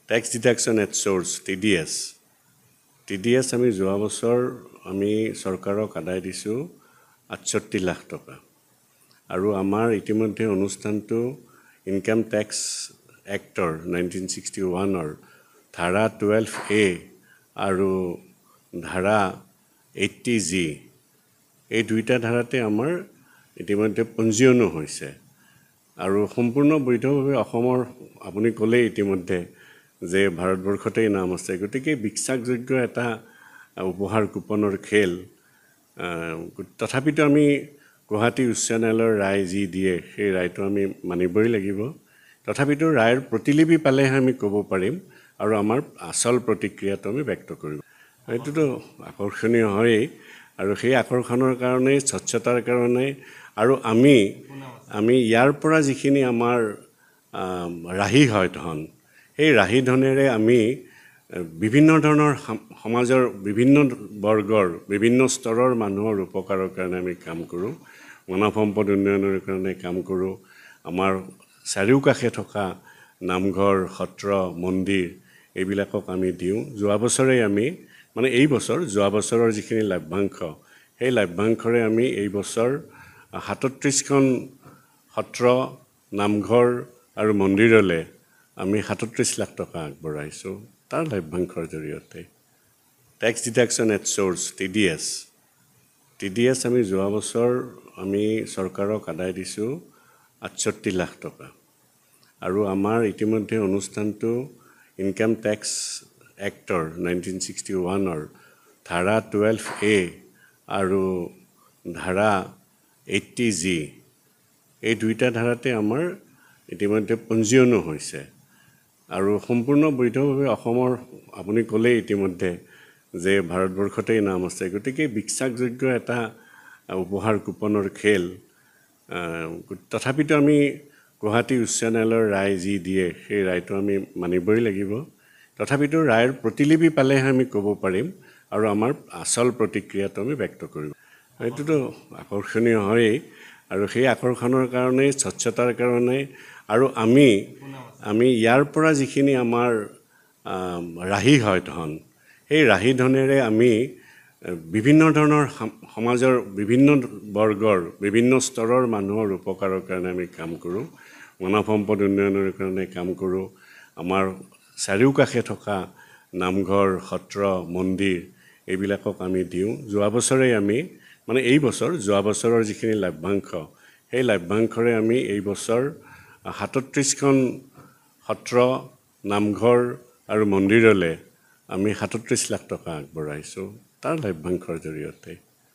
Tax deduction at source, TDS. TDS আমি যোৱা বছৰ আমি চৰকাৰক আদায় দিছোঁ ৬৮ লাখ টকা আৰু আমাৰ ইতিমধ্যে অনুষ্ঠানটো ইনকাম টেক্স এক্টৰ 1961 ধাৰা 12A আৰু ধাৰা 80G এই দুইটা ধাৰাতে আমাৰ ইতিমধ্যে পঞ্জীয়নো হৈছে আৰু সম্পূৰ্ণ বৈধভাৱে অসমৰ আপুনি ক'লে ইতিমধ্যে যে ভাৰতবৰ্ষতেই নাম আছে গতিকে বিশ্বাসযোগ্য এটা উপহাৰ কুপনৰ খেল তথাপিতো আমি গুৱাহাটী উচ্চ ন্যায়ালয়ৰ ৰায় যি দিয়ে সেই ৰায়টো আমি মানিবই লাগিব তথাপিতো ৰায়ৰ প্ৰতিলিপি পালেহে আমি ক'ব পাৰিম আৰু আমাৰ আচল প্ৰতিক্ৰিয়াটো আমি ব্যক্ত কৰিম এইটোতো আকৰ্ষণীয় হয়েই আৰু সেই আকৰ্ষণৰ কাৰণে স্বচ্ছতাৰ কাৰণে আৰু আমি ইয়াৰ পৰা যিখিনি আমাৰ ৰাহি হয় ধন এই ৰাহি ধনেৰে আমি বিভিন্ন ধৰণৰ সমাজৰ বিভিন্ন বৰ্গৰ বিভিন্ন স্তৰৰ মানুহৰ উপকাৰৰ কাৰণে আমি কাম কৰোঁ মানৱ সম্পদ উন্নয়নৰ কাৰণে কাম কৰোঁ আমাৰ চাৰিওকাষে থকা নামঘৰ সত্ৰ মন্দিৰ এইবিলাকক আমি দিওঁ যোৱা বছৰেই আমি মানে এই বছৰ যোৱা বছৰৰ যিখিনি লাভ্যাংশ সেই লাভ্যাংশৰে আমি এই বছৰ ৩৭খন সত্ৰ নামঘৰ আৰু মন্দিৰলৈ আমি ৩৭ লাখ টকা আগবঢ়াইছোঁ তাৰ লাভ্যাংশৰ জৰিয়তে tax deduction at source TDS আমি যোৱা বছৰ আমি চৰকাৰক আদায় দিছোঁ ৬৮ লাখ টকা আৰু আমাৰ ইতিমধ্যে অনুষ্ঠানটো ইনকাম টেক্স এক্টৰ 1961 ধাৰা 12A আৰু ধাৰা 80G এই দুইটা ধাৰাতে আমাৰ ইতিমধ্যে পঞ্জীয়নো হৈছে আৰু সম্পূৰ্ণ বৈধভাৱে অসমৰ আপুনি ক'লে ইতিমধ্যে যে ভাৰতবৰ্ষতেই নাম আছে গতিকে বিশ্বাসযোগ্য এটা উপহাৰ কুপনৰ খেল তথাপিতো আমি গুৱাহাটী উচ্চ ন্যায়ালয়ৰ ৰায় যি দিয়ে সেই ৰায়টো আমি মানিবই লাগিব তথাপিতো ৰায়ৰ প্ৰতিলিপি পালেহে আমি ক'ব পাৰিম আৰু আমাৰ আচল প্ৰতিক্ৰিয়াটো আমি ব্যক্ত কৰিম এইটোতো আকৰ্ষণীয় হয়েই আৰু সেই আকৰ্ষণৰ কাৰণে স্বচ্ছতাৰ কাৰণে আৰু আমি ইয়াৰ পৰা যিখিনি আমাৰ ৰাহি হয় ধন এই ৰাহি ধনেৰে আমি বিভিন্ন ধৰণৰ সমাজৰ বিভিন্ন বৰ্গৰ বিভিন্ন স্তৰৰ মানুহৰ উপকাৰৰ কাৰণে আমি কাম কৰোঁ মানৱ সম্পদ উন্নয়নৰ কাৰণে কাম কৰোঁ আমাৰ চাৰিওকাষে থকা নামঘৰ সত্ৰ মন্দিৰ এইবিলাকক আমি দিওঁ যোৱা বছৰেই আমি মানে এই বছৰ যোৱা বছৰৰ যিখিনি লাভ্যাংশ সেই লাভ্যাংশৰে আমি এই বছৰ ৩৭খন সত্ৰ নামঘৰ আৰু মন্দিৰলৈ আমি ৩৭ লাখ টকা আগবঢ়াইছোঁ তাৰ লাভ্যাংশৰ জৰিয়তে